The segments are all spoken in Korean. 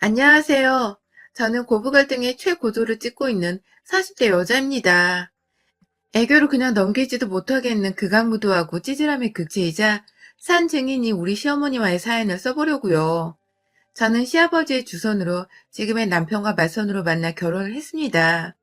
안녕하세요. 저는 고부 갈등의 최고조를 찍고 있는 40대 여자입니다. 애교를 그냥 넘기지도 못하겠는 극악무도하고 찌질함의 극치이자 산 증인이 우리 시어머니와의 사연을 써보려고요. 저는 시아버지의 주선으로 지금의 남편과 맞선으로 만나 결혼을 했습니다.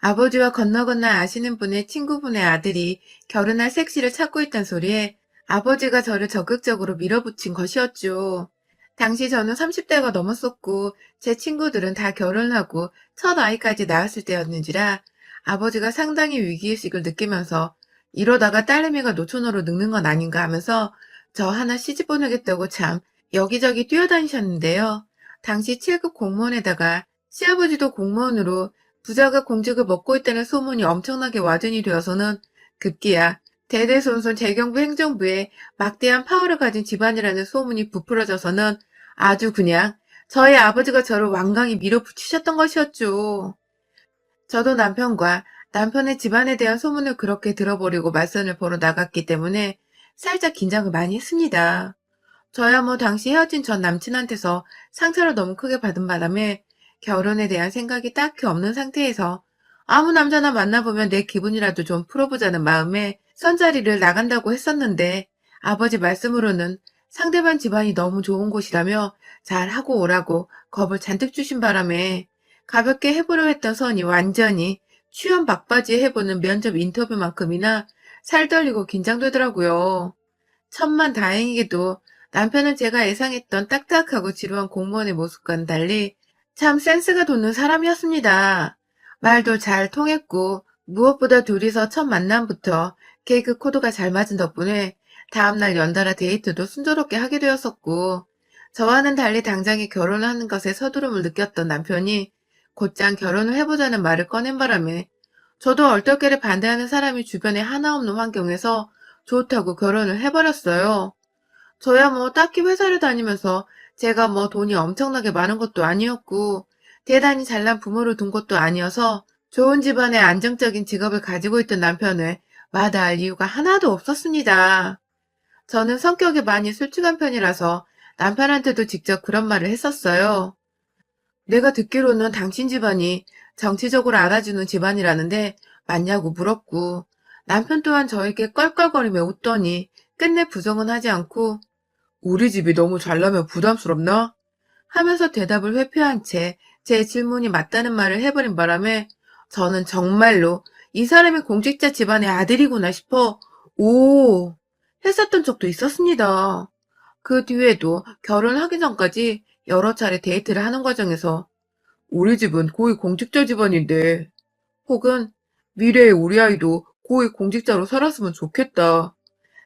아버지와 건너 아시는 분의 친구분의 아들이 결혼할 색시를 찾고 있단 소리에 아버지가 저를 적극적으로 밀어붙인 것이었죠. 당시 저는 30대가 넘었었고 제 친구들은 다 결혼하고 첫 아이까지 낳았을 때였는지라 아버지가 상당히 위기의식을 느끼면서 이러다가 딸내미가 노처녀로 늙는 건 아닌가 하면서 저 하나 시집 보내겠다고 참 여기저기 뛰어다니셨는데요. 당시 7급 공무원에다가 시아버지도 공무원으로 부자가 공직을 먹고 있다는 소문이 엄청나게 와전이 되어서는 급기야 대대손손 재경부 행정부에 막대한 파워를 가진 집안이라는 소문이 부풀어져서는 아주 그냥 저희 아버지가 저를 완강히 밀어붙이셨던 것이었죠. 저도 남편과 남편의 집안에 대한 소문을 그렇게 들어버리고 맞선을 보러 나갔기 때문에 살짝 긴장을 많이 했습니다. 저야 뭐 당시 헤어진 전 남친한테서 상처를 너무 크게 받은 바람에 결혼에 대한 생각이 딱히 없는 상태에서 아무 남자나 만나보면 내 기분이라도 좀 풀어보자는 마음에 선자리를 나간다고 했었는데 아버지 말씀으로는 상대방 집안이 너무 좋은 곳이라며 잘 하고 오라고 겁을 잔뜩 주신 바람에 가볍게 해보려 했던 선이 완전히 취업 막바지에 해보는 면접 인터뷰만큼이나 살떨리고 긴장되더라고요. 천만 다행이게도 남편은 제가 예상했던 딱딱하고 지루한 공무원의 모습과는 달리 참 센스가 돋는 사람이었습니다. 말도 잘 통했고 무엇보다 둘이서 첫 만남부터 개그 코드가 잘 맞은 덕분에 다음날 연달아 데이트도 순조롭게 하게 되었었고 저와는 달리 당장에 결혼하는 것에 서두름을 느꼈던 남편이 곧장 결혼을 해보자는 말을 꺼낸 바람에 저도 얼떨결에 반대하는 사람이 주변에 하나 없는 환경에서 좋다고 결혼을 해버렸어요. 저야 뭐 딱히 회사를 다니면서 제가 뭐 돈이 엄청나게 많은 것도 아니었고 대단히 잘난 부모를 둔 것도 아니어서 좋은 집안의 안정적인 직업을 가지고 있던 남편을 마다할 이유가 하나도 없었습니다. 저는 성격이 많이 솔직한 편이라서 남편한테도 직접 그런 말을 했었어요. 내가 듣기로는 당신 집안이 정치적으로 알아주는 집안이라는데 맞냐고 물었고 남편 또한 저에게 껄껄거리며 웃더니 끝내 부정은 하지 않고 우리 집이 너무 잘나면 부담스럽나? 하면서 대답을 회피한 채 제 질문이 맞다는 말을 해버린 바람에 저는 정말로 이 사람이 공직자 집안의 아들이구나 싶어 오 했었던 적도 있었습니다. 그 뒤에도 결혼하기 전까지 여러 차례 데이트를 하는 과정에서 우리 집은 고위 공직자 집안인데 혹은 미래의 우리 아이도 고위 공직자로 살았으면 좋겠다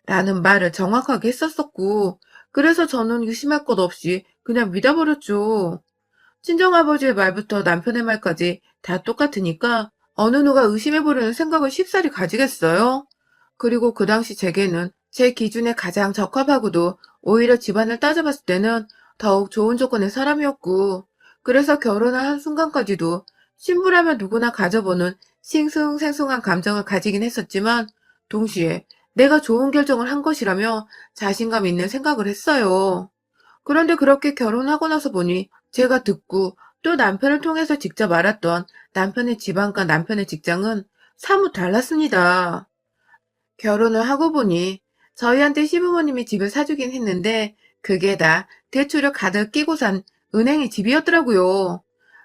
라는 말을 정확하게 했었었고 그래서 저는 의심할 것 없이 그냥 믿어버렸죠. 친정아버지의 말부터 남편의 말까지 다 똑같으니까 어느 누가 의심해보려는 생각을 쉽사리 가지겠어요? 그리고 그 당시 제게는 제 기준에 가장 적합하고도 오히려 집안을 따져봤을 때는 더욱 좋은 조건의 사람이었고 그래서 결혼을 한 순간까지도 신부라면 누구나 가져보는 싱숭생숭한 감정을 가지긴 했었지만 동시에 내가 좋은 결정을 한 것이라며 자신감 있는 생각을 했어요. 그런데 그렇게 결혼하고 나서 보니 제가 듣고 또 남편을 통해서 직접 알았던 남편의 집안과 남편의 직장은 사뭇 달랐습니다. 결혼을 하고 보니 저희한테 시부모님이 집을 사주긴 했는데 그게 다 대출을 가득 끼고 산 은행의 집이었더라고요.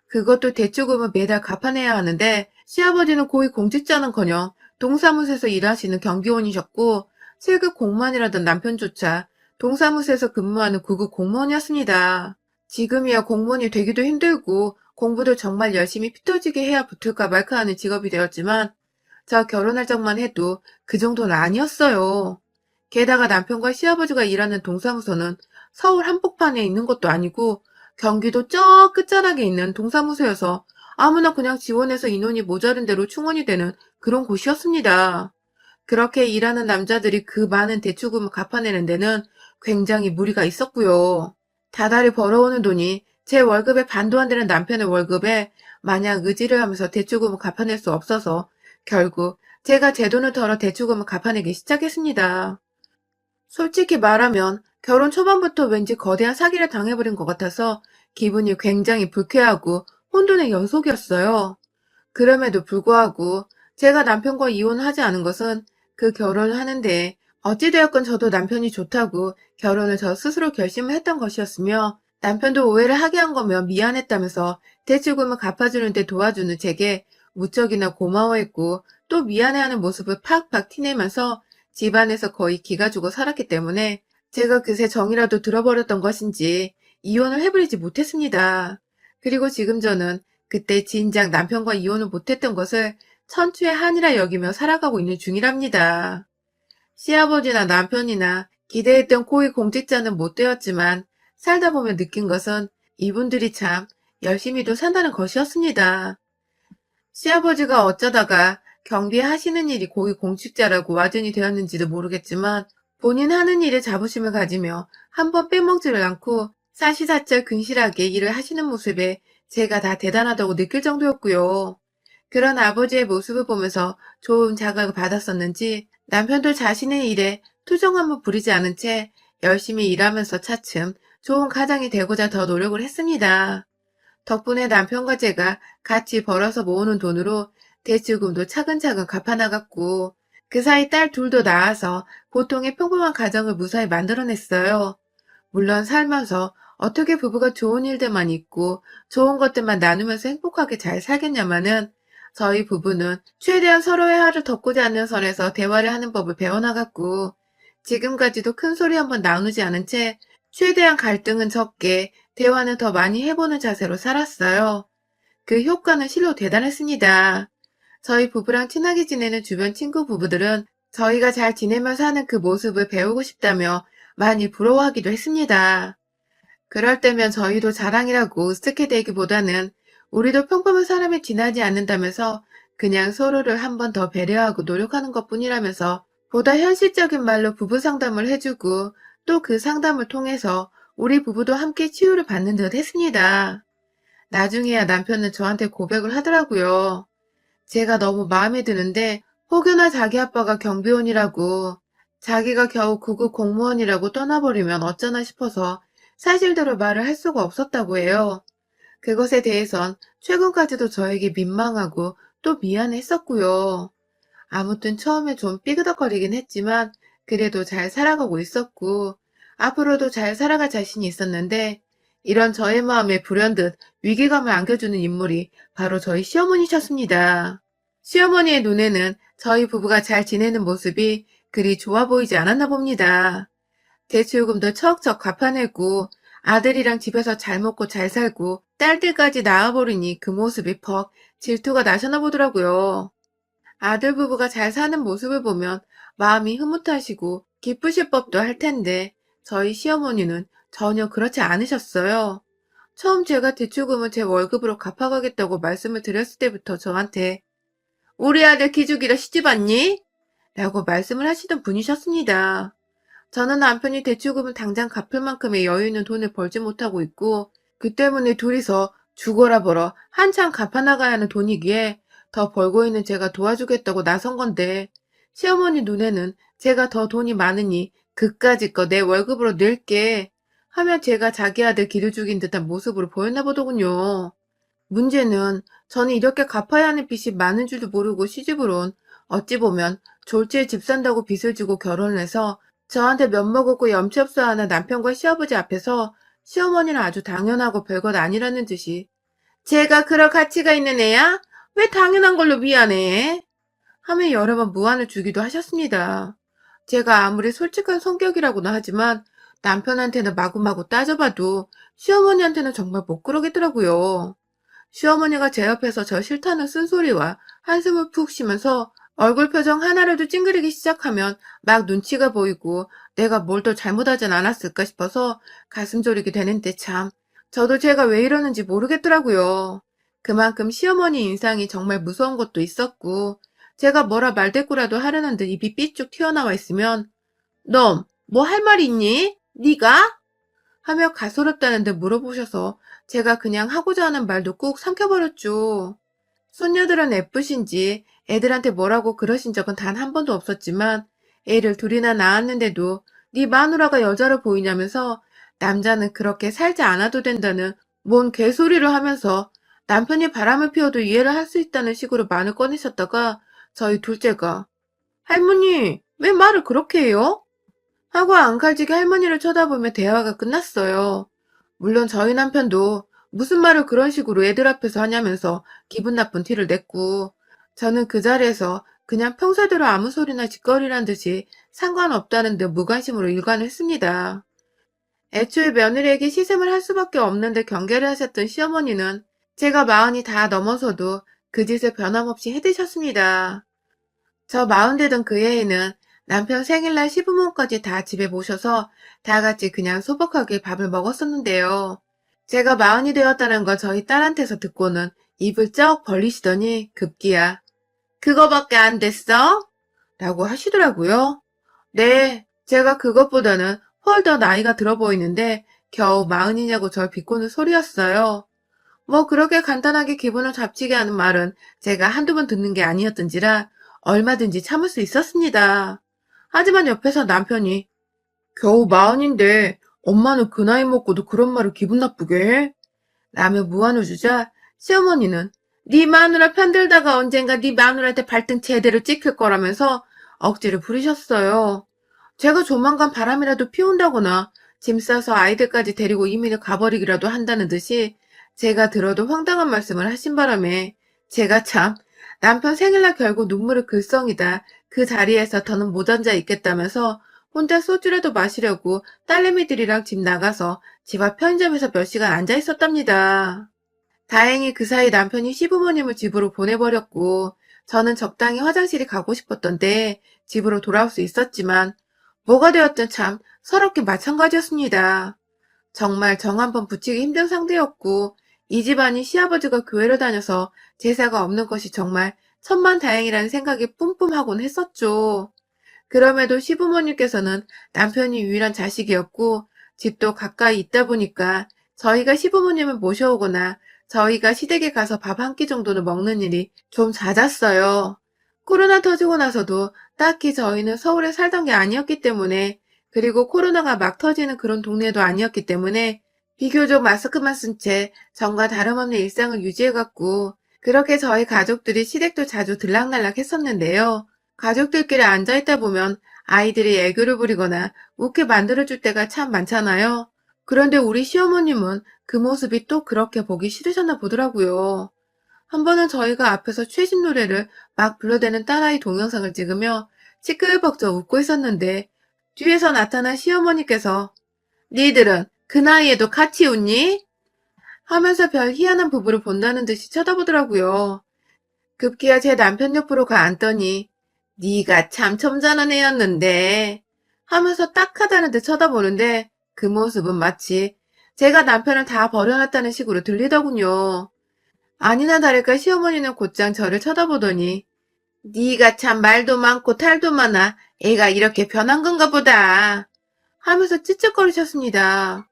그것도 대출금을 매달 갚아내야 하는데 시아버지는 고위 공직자는커녕 동사무소에서 일하시는 경비원이셨고 7급 공무원이라던 남편조차 동사무소에서 근무하는 9급 공무원이었습니다. 지금이야 공무원이 되기도 힘들고 공부도 정말 열심히 피 터지게 해야 붙을까 말까 하는 직업이 되었지만 저 결혼할 적만 해도 그 정도는 아니었어요. 게다가 남편과 시아버지가 일하는 동사무소는 서울 한복판에 있는 것도 아니고 경기도 저 끝자락에 있는 동사무소여서 아무나 그냥 지원해서 인원이 모자른 대로 충원이 되는 그런 곳이었습니다. 그렇게 일하는 남자들이 그 많은 대출금을 갚아내는 데는 굉장히 무리가 있었고요. 다달이 벌어오는 돈이 제 월급의 반도 안 되는 남편의 월급에 마냥 의지를 하면서 대출금을 갚아낼 수 없어서 결국 제가 제 돈을 털어 대출금을 갚아내기 시작했습니다. 솔직히 말하면 결혼 초반부터 왠지 거대한 사기를 당해버린 것 같아서 기분이 굉장히 불쾌하고 혼돈의 연속이었어요. 그럼에도 불구하고 제가 남편과 이혼하지 않은 것은 그 결혼을 하는데 어찌되었건 저도 남편이 좋다고 결혼을 저 스스로 결심을 했던 것이었으며 남편도 오해를 하게 한 거면 미안했다면서 대출금을 갚아주는데 도와주는 제게 무척이나 고마워했고 또 미안해하는 모습을 팍팍 티내면서 집안에서 거의 기가 죽어 살았기 때문에 제가 그새 정이라도 들어버렸던 것인지 이혼을 해버리지 못했습니다. 그리고 지금 저는 그때 진작 남편과 이혼을 못했던 것을 천추의 한이라 여기며 살아가고 있는 중이랍니다. 시아버지나 남편이나 기대했던 고위 공직자는 못 되었지만 살다 보면 느낀 것은 이분들이 참 열심히도 산다는 것이었습니다. 시아버지가 어쩌다가 경비에 하시는 일이 고위 공직자라고 와전이 되었는지도 모르겠지만 본인 하는 일에 자부심을 가지며 한번 빼먹지를 않고 사시사철 근실하게 일을 하시는 모습에 제가 다 대단하다고 느낄 정도였고요. 그런 아버지의 모습을 보면서 좋은 자극을 받았었는지 남편도 자신의 일에 투정함을 부리지 않은 채 열심히 일하면서 차츰 좋은 가장이 되고자 더 노력을 했습니다. 덕분에 남편과 제가 같이 벌어서 모으는 돈으로 대출금도 차근차근 갚아나갔고 그 사이 딸 둘도 낳아서 보통의 평범한 가정을 무사히 만들어냈어요. 물론 살면서 어떻게 부부가 좋은 일들만 있고 좋은 것들만 나누면서 행복하게 잘 살겠냐마는 저희 부부는 최대한 서로의 화를 덮고자 하는 선에서 대화를 하는 법을 배워나갔고 지금까지도 큰 소리 한번 나누지 않은 채 최대한 갈등은 적게 대화는 더 많이 해보는 자세로 살았어요. 그 효과는 실로 대단했습니다. 저희 부부랑 친하게 지내는 주변 친구 부부들은 저희가 잘 지내면서 하는 그 모습을 배우고 싶다며 많이 부러워하기도 했습니다. 그럴 때면 저희도 자랑이라고 으쓱해 대기보다는 우리도 평범한 사람에 지나지 않는다면서 그냥 서로를 한 번 더 배려하고 노력하는 것뿐이라면서 보다 현실적인 말로 부부 상담을 해주고 또 그 상담을 통해서 우리 부부도 함께 치유를 받는 듯 했습니다. 나중에야 남편은 저한테 고백을 하더라고요. 제가 너무 마음에 드는데 혹여나 자기 아빠가 경비원이라고 자기가 겨우 구급 공무원이라고 떠나버리면 어쩌나 싶어서 사실대로 말을 할 수가 없었다고 해요. 그것에 대해선 최근까지도 저에게 민망하고 또 미안했었고요. 아무튼 처음에 좀 삐그덕거리긴 했지만 그래도 잘 살아가고 있었고 앞으로도 잘 살아갈 자신이 있었는데 이런 저의 마음에 불현듯 위기감을 안겨주는 인물이 바로 저희 시어머니셨습니다. 시어머니의 눈에는 저희 부부가 잘 지내는 모습이 그리 좋아 보이지 않았나 봅니다. 대출금도 척척 갚아내고 아들이랑 집에서 잘 먹고 잘 살고 딸들까지 낳아버리니 그 모습이 퍽 질투가 나셨나 보더라고요. 아들 부부가 잘 사는 모습을 보면 마음이 흐뭇하시고 기쁘실 법도 할 텐데 저희 시어머니는 전혀 그렇지 않으셨어요. 처음 제가 대출금을 제 월급으로 갚아가겠다고 말씀을 드렸을 때부터 저한테 우리 아들 기죽이라 시집 왔니? 라고 말씀을 하시던 분이셨습니다. 저는 남편이 대출금을 당장 갚을 만큼의 여유 있는 돈을 벌지 못하고 있고 그 때문에 둘이서 죽어라 벌어 한참 갚아나가야 하는 돈이기에 더 벌고 있는 제가 도와주겠다고 나선 건데 시어머니 눈에는 제가 더 돈이 많으니 그까짓 거 내 월급으로 낼게 하며 제가 자기 아들 기를 죽인 듯한 모습으로 보였나 보더군요. 문제는 저는 이렇게 갚아야 하는 빚이 많은 줄도 모르고 시집을 온 어찌 보면 졸지에 집 산다고 빚을 지고 결혼을 해서 저한테 면목없고 염치 없어 하는 남편과 시아버지 앞에서 시어머니는 아주 당연하고 별것 아니라는 듯이 제가 그럴 가치가 있는 애야? 왜 당연한 걸로 미안해? 하며 여러 번 무안을 주기도 하셨습니다. 제가 아무리 솔직한 성격이라고는 하지만 남편한테는 마구마구 따져봐도 시어머니한테는 정말 못 그러겠더라고요. 시어머니가 제 옆에서 저 싫다는 쓴소리와 한숨을 푹 쉬면서 얼굴 표정 하나라도 찡그리기 시작하면 막 눈치가 보이고 내가 뭘 더 잘못하진 않았을까 싶어서 가슴 졸이게 되는데 참 저도 제가 왜 이러는지 모르겠더라고요. 그만큼 시어머니 인상이 정말 무서운 것도 있었고 제가 뭐라 말대꾸라도 하려는 듯 입이 삐쭉 튀어나와 있으면 넌 뭐 할 말 있니? 네가? 하며 가소롭다는 듯 물어보셔서 제가 그냥 하고자 하는 말도 꾹 삼켜버렸죠. 손녀들은 예쁘신지 애들한테 뭐라고 그러신 적은 단 한 번도 없었지만 애를 둘이나 낳았는데도 네 마누라가 여자로 보이냐면서 남자는 그렇게 살지 않아도 된다는 뭔 개소리를 하면서 남편이 바람을 피워도 이해를 할 수 있다는 식으로 말을 꺼내셨다가 저희 둘째가 할머니, 왜 말을 그렇게 해요? 하고 앙칼지게 할머니를 쳐다보며 대화가 끝났어요. 물론 저희 남편도 무슨 말을 그런 식으로 애들 앞에서 하냐면서 기분 나쁜 티를 냈고, 저는 그 자리에서 그냥 평소대로 아무 소리나 짓거리란 듯이 상관없다는 듯 무관심으로 일관을 했습니다. 애초에 며느리에게 시샘을 할 수밖에 없는데 경계를 하셨던 시어머니는 제가 마흔이 다 넘어서도 그 짓을 변함없이 해드셨습니다. 저 마흔 되던 그 해에는 남편 생일날 시부모까지 다 집에 모셔서 다 같이 그냥 소복하게 밥을 먹었었는데요. 제가 마흔이 되었다는 걸 저희 딸한테서 듣고는 입을 쩍 벌리시더니 급기야 그거밖에 안 됐어? 라고 하시더라고요. 네, 제가 그것보다는 훨 더 나이가 들어 보이는데 겨우 마흔이냐고 절 비꼬는 소리였어요. 뭐 그렇게 간단하게 기분을 잡치게 하는 말은 제가 한두 번 듣는 게 아니었던지라 얼마든지 참을 수 있었습니다. 하지만 옆에서 남편이 겨우 마흔인데 엄마는 그 나이 먹고도 그런 말을 기분 나쁘게 해? 라며 무안을 주자 시어머니는 네 마누라 편들다가 언젠가 네 마누라한테 발등 제대로 찍힐 거라면서 억지를 부리셨어요. 제가 조만간 바람이라도 피운다거나 짐 싸서 아이들까지 데리고 이민을 가버리기라도 한다는 듯이 제가 들어도 황당한 말씀을 하신 바람에 제가 참 남편 생일날 결국 눈물을 글썽이다 그 자리에서 더는 못 앉아 있겠다면서 혼자 소주라도 마시려고 딸내미들이랑 집 나가서 집 앞 편의점에서 몇 시간 앉아 있었답니다. 다행히 그 사이 남편이 시부모님을 집으로 보내버렸고 저는 적당히 화장실이 가고 싶었던데 집으로 돌아올 수 있었지만 뭐가 되었든 참 서럽게 마찬가지였습니다. 정말 정 한 번 붙이기 힘든 상대였고 이 집안이 시아버지가 교회를 다녀서 제사가 없는 것이 정말 천만다행이라는 생각이 뿜뿜하곤 했었죠. 그럼에도 시부모님께서는 남편이 유일한 자식이었고 집도 가까이 있다 보니까 저희가 시부모님을 모셔오거나 저희가 시댁에 가서 밥 한 끼 정도는 먹는 일이 좀 잦았어요. 코로나 터지고 나서도 딱히 저희는 서울에 살던 게 아니었기 때문에 그리고 코로나가 막 터지는 그런 동네도 아니었기 때문에 비교적 마스크만 쓴 채 전과 다름없는 일상을 유지해갔고 그렇게 저희 가족들이 시댁도 자주 들락날락 했었는데요. 가족들끼리 앉아있다 보면 아이들이 애교를 부리거나 웃게 만들어줄 때가 참 많잖아요. 그런데 우리 시어머님은 그 모습이 또 그렇게 보기 싫으셨나 보더라고요. 한 번은 저희가 앞에서 최신 노래를 막 불러대는 딸아이 동영상을 찍으며 시끌벅적 웃고 있었는데 뒤에서 나타난 시어머니께서 니들은 그 나이에도 같이 웃니? 하면서 별 희한한 부부를 본다는 듯이 쳐다보더라고요. 급기야 제 남편 옆으로 가 앉더니 네가 참 점잖은 애였는데 하면서 딱하다는 듯 쳐다보는데 그 모습은 마치 제가 남편을 다 버려놨다는 식으로 들리더군요. 아니나 다를까 시어머니는 곧장 저를 쳐다보더니 네가 참 말도 많고 탈도 많아 애가 이렇게 변한 건가 보다 하면서 찌쩍거리셨습니다.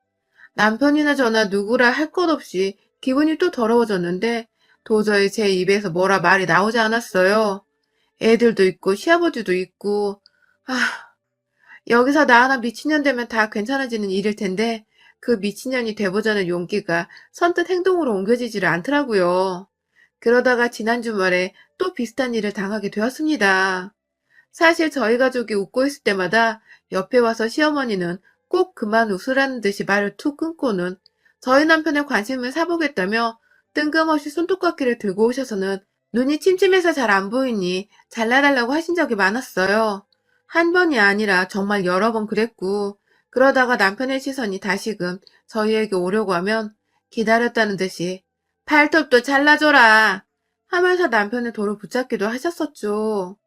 남편이나 저나 누구라 할 것 없이 기분이 또 더러워졌는데 도저히 제 입에서 뭐라 말이 나오지 않았어요. 애들도 있고 시아버지도 있고 아 여기서 나 하나 미친년 되면 다 괜찮아지는 일일 텐데 그 미친년이 돼보자는 용기가 선뜻 행동으로 옮겨지지를 않더라고요. 그러다가 지난 주말에 또 비슷한 일을 당하게 되었습니다. 사실 저희 가족이 웃고 있을 때마다 옆에 와서 시어머니는 꼭 그만 웃으라는 듯이 말을 툭 끊고는 저희 남편의 관심을 사보겠다며 뜬금없이 손톱깎이를 들고 오셔서는 눈이 침침해서 잘 안 보이니 잘라달라고 하신 적이 많았어요. 한 번이 아니라 정말 여러 번 그랬고 그러다가 남편의 시선이 다시금 저희에게 오려고 하면 기다렸다는 듯이 팔톱도 잘라줘라 하면서 남편의 도를 붙잡기도 하셨었죠.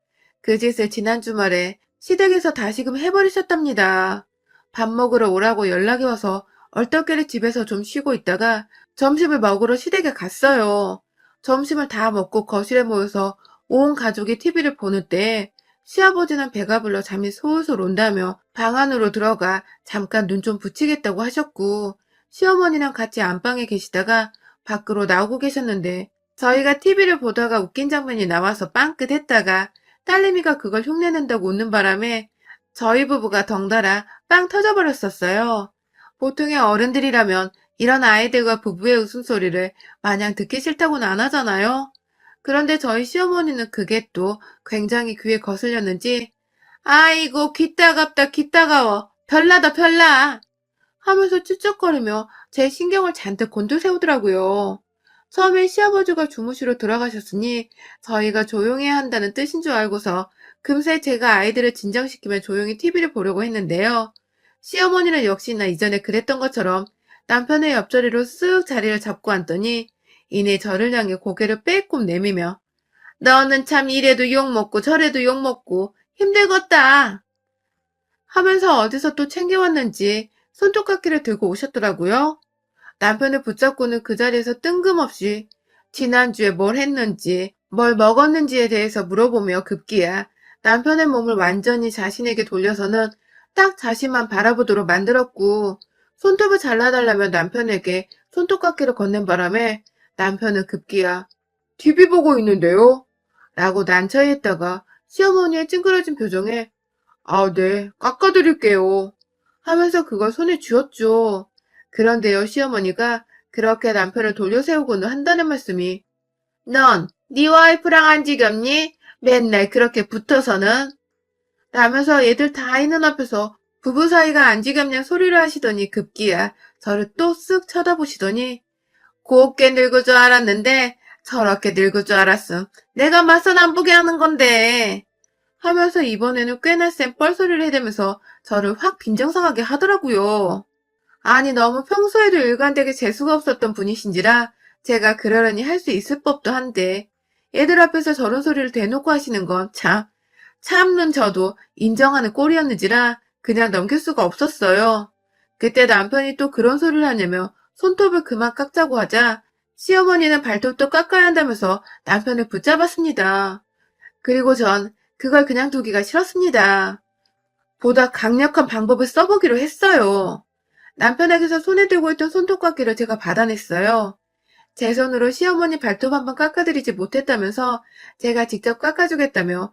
그 짓을 지난 주말에 시댁에서 다시금 해버리셨답니다. 밥 먹으러 오라고 연락이 와서 얼떨결에 집에서 좀 쉬고 있다가 점심을 먹으러 시댁에 갔어요. 점심을 다 먹고 거실에 모여서 온 가족이 TV를 보는 때 시아버지는 배가 불러 잠이 솔솔 온다며 방 안으로 들어가 잠깐 눈 좀 붙이겠다고 하셨고 시어머니랑 같이 안방에 계시다가 밖으로 나오고 계셨는데 저희가 TV를 보다가 웃긴 장면이 나와서 빵긋 했다가 딸내미가 그걸 흉내낸다고 웃는 바람에 저희 부부가 덩달아 빵 터져버렸었어요. 보통의 어른들이라면 이런 아이들과 부부의 웃음소리를 마냥 듣기 싫다고는 안 하잖아요. 그런데 저희 시어머니는 그게 또 굉장히 귀에 거슬렸는지 아이고 귀 따갑다 귀 따가워 별나다 별나 하면서 쭈쩍거리며 제 신경을 잔뜩 곤두세우더라고요. 처음엔 시아버지가 주무시러 들어가셨으니 저희가 조용해야 한다는 뜻인 줄 알고서 금세 제가 아이들을 진정시키며 조용히 TV를 보려고 했는데요. 시어머니는 역시나 이전에 그랬던 것처럼 남편의 옆자리로 쓱 자리를 잡고 앉더니 이내 저를 향해 고개를 빼꼼 내미며 너는 참 이래도 욕먹고 저래도 욕먹고 힘들겠다 하면서 어디서 또 챙겨왔는지 손톱깎이를 들고 오셨더라고요. 남편을 붙잡고는 그 자리에서 뜬금없이 지난주에 뭘 했는지, 뭘 먹었는지에 대해서 물어보며 급기야 남편의 몸을 완전히 자신에게 돌려서는 딱 자신만 바라보도록 만들었고, 손톱을 잘라달라며 남편에게 손톱깎이를 건넨 바람에 남편은 급기야 TV 보고 있는데요? 라고 난처해 했다가 시어머니의 찡그러진 표정에 아, 네, 깎아드릴게요. 하면서 그걸 손에 쥐었죠. 그런데요, 시어머니가 그렇게 남편을 돌려세우고는 한다는 말씀이 넌 네 와이프랑 안 지겹니? 맨날 그렇게 붙어서는 라면서 애들 다 있는 앞에서 부부 사이가 안 지겹냐 소리를 하시더니 급기야 저를 또 쓱 쳐다보시더니 곱게 늙을 줄 알았는데 저렇게 늙을 줄 알았음. 내가 맞선 안 보게 하는 건데. 하면서 이번에는 꽤나 센 뻘소리를 해대면서 저를 확 빈정상하게 하더라고요. 아니 너무 평소에도 일관되게 재수가 없었던 분이신지라 제가 그러려니 할 수 있을 법도 한데 애들 앞에서 저런 소리를 대놓고 하시는 건 참는 저도 인정하는 꼴이었는지라 그냥 넘길 수가 없었어요. 그때 남편이 또 그런 소리를 하냐며 손톱을 그만 깎자고 하자 시어머니는 발톱도 깎아야 한다면서 남편을 붙잡았습니다. 그리고 전 그걸 그냥 두기가 싫었습니다. 보다 강력한 방법을 써보기로 했어요. 남편에게서 손에 들고 있던 손톱깎이를 제가 받아냈어요. 제 손으로 시어머니 발톱 한번 깎아드리지 못했다면서 제가 직접 깎아주겠다며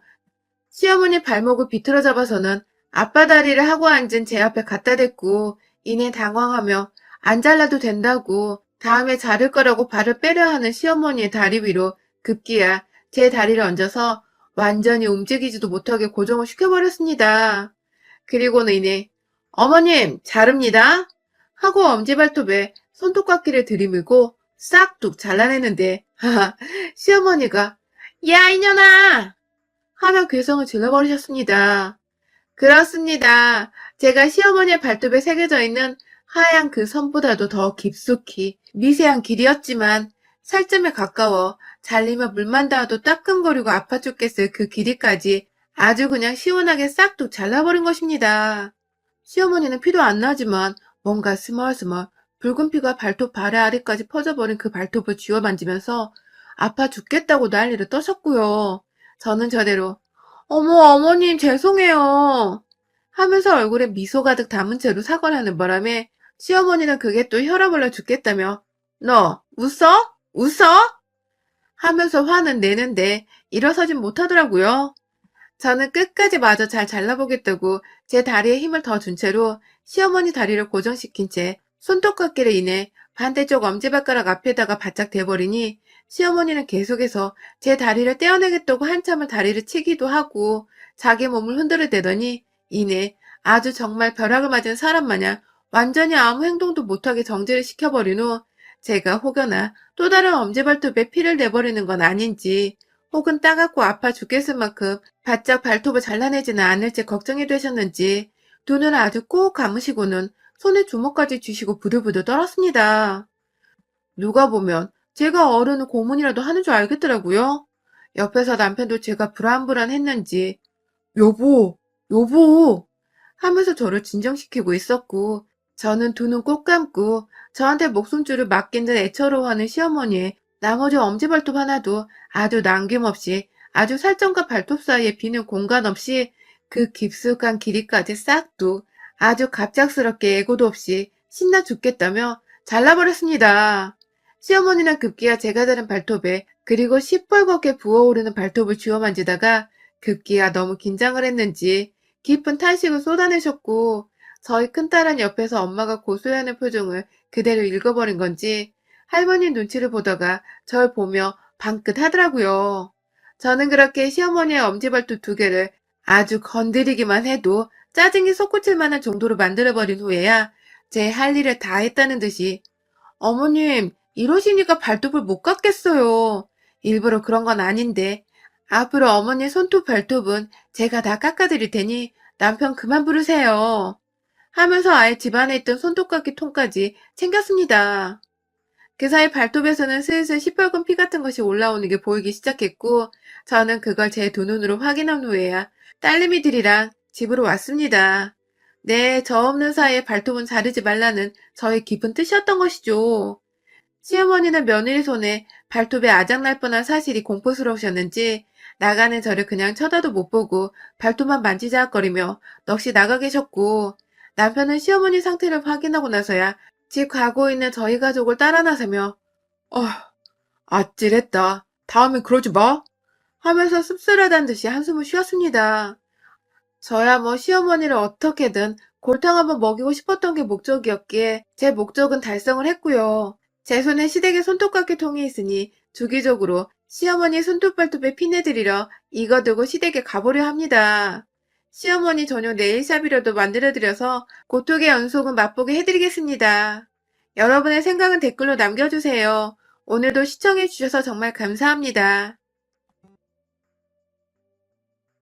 시어머니 발목을 비틀어 잡아서는 앞바다리를 하고 앉은 제 앞에 갖다 댔고 이내 당황하며 안 잘라도 된다고 다음에 자를 거라고 발을 빼려 하는 시어머니의 다리 위로 급기야 제 다리를 얹어서 완전히 움직이지도 못하게 고정을 시켜버렸습니다. 그리고는 이내 어머님 자릅니다 하고 엄지발톱에 손톱깎이를 들이밀고 싹둑 잘라내는데 시어머니가 야 이년아 하며 괴성을 질러버리셨습니다. 그렇습니다. 제가 시어머니의 발톱에 새겨져 있는 하얀 그 선보다도 더 깊숙이 미세한 길이었지만 살점에 가까워 잘리면 물만 닿아도 따끔거리고 아파 죽겠을 그 길이까지 아주 그냥 시원하게 싹둑 잘라버린 것입니다. 시어머니는 피도 안 나지만 뭔가 스멀스멀 붉은 피가 발톱 발에 아래까지 퍼져버린 그 발톱을 쥐어 만지면서 아파 죽겠다고 난리를 떠셨고요. 저는 저대로 어머 어머님 죄송해요 하면서 얼굴에 미소 가득 담은 채로 사과를 하는 바람에 시어머니는 그게 또 혈압 올라 죽겠다며 너 웃어? 웃어? 하면서 화는 내는데 일어서진 못하더라고요. 저는 끝까지 마저 잘 잘라보겠다고 제 다리에 힘을 더 준 채로 시어머니 다리를 고정시킨 채 손톱깎이를 인해 반대쪽 엄지발가락 앞에다가 바짝 대버리니 시어머니는 계속해서 제 다리를 떼어내겠다고 한참을 다리를 치기도 하고 자기 몸을 흔들어대더니 이내 아주 정말 벼락을 맞은 사람 마냥 완전히 아무 행동도 못하게 정지를 시켜버린 후 제가 혹여나 또 다른 엄지발톱에 피를 내버리는 건 아닌지 혹은 따갑고 아파 죽겠을 만큼 바짝 발톱을 잘라내지는 않을지 걱정이 되셨는지 두 눈을 아주 꼭 감으시고는 손에 주먹까지 쥐시고 부들부들 떨었습니다. 누가 보면 제가 어른을 고문이라도 하는 줄 알겠더라고요. 옆에서 남편도 제가 불안불안했는지 여보 하면서 저를 진정시키고 있었고 저는 두 눈 꼭 감고 저한테 목숨줄을 맡긴 듯 애처로워하는 시어머니의 나머지 엄지발톱 하나도 아주 남김없이 아주 살점과 발톱 사이에 비는 공간 없이 그 깊숙한 길이까지 싹둑 아주 갑작스럽게 예고도 없이 신나 죽겠다며 잘라버렸습니다. 시어머니는 급기야 제가 다른 발톱에 그리고 시뻘겋게 부어오르는 발톱을 쥐어 만지다가 급기야 너무 긴장을 했는지 깊은 탄식을 쏟아내셨고 저희 큰딸은 옆에서 엄마가 고소해하는 표정을 그대로 읽어버린 건지 할머니 눈치를 보다가 절 보며 방긋 하더라고요. 저는 그렇게 시어머니의 엄지발톱 두 개를 아주 건드리기만 해도 짜증이 솟구칠 만한 정도로 만들어버린 후에야 제 할 일을 다 했다는 듯이 어머님, 이러시니까 발톱을 못 깎겠어요. 일부러 그런 건 아닌데 앞으로 어머니 손톱 발톱은 제가 다 깎아드릴 테니 남편 그만 부르세요. 하면서 아예 집안에 있던 손톱깎이 통까지 챙겼습니다. 그 사이 발톱에서는 슬슬 시뻘건 피 같은 것이 올라오는 게 보이기 시작했고 저는 그걸 제 두 눈으로 확인한 후에야 딸내미들이랑 집으로 왔습니다. 네, 저 없는 사이에 발톱은 자르지 말라는 저의 깊은 뜻이었던 것이죠. 시어머니는 며느리 손에 발톱에 아작날 뻔한 사실이 공포스러우셨는지 나가는 저를 그냥 쳐다도 못 보고 발톱만 만지작거리며 넋이 나가 계셨고 남편은 시어머니 상태를 확인하고 나서야 집 가고 있는 저희 가족을 따라 나서며 아찔했다. 다음엔 그러지 마. 하면서 씁쓸하다는 듯이 한숨을 쉬었습니다. 저야 뭐 시어머니를 어떻게든 골탕 한번 먹이고 싶었던 게 목적이었기에 제 목적은 달성을 했고요. 제 손에 시댁의 손톱깎이 통이 있으니 주기적으로 시어머니 손톱발톱에 피내드리러 이거 들고 시댁에 가보려 합니다. 시어머니 전용 네일샵이라도 만들어드려서 고통의 연속은 맛보게 해드리겠습니다. 여러분의 생각은 댓글로 남겨주세요. 오늘도 시청해주셔서 정말 감사합니다.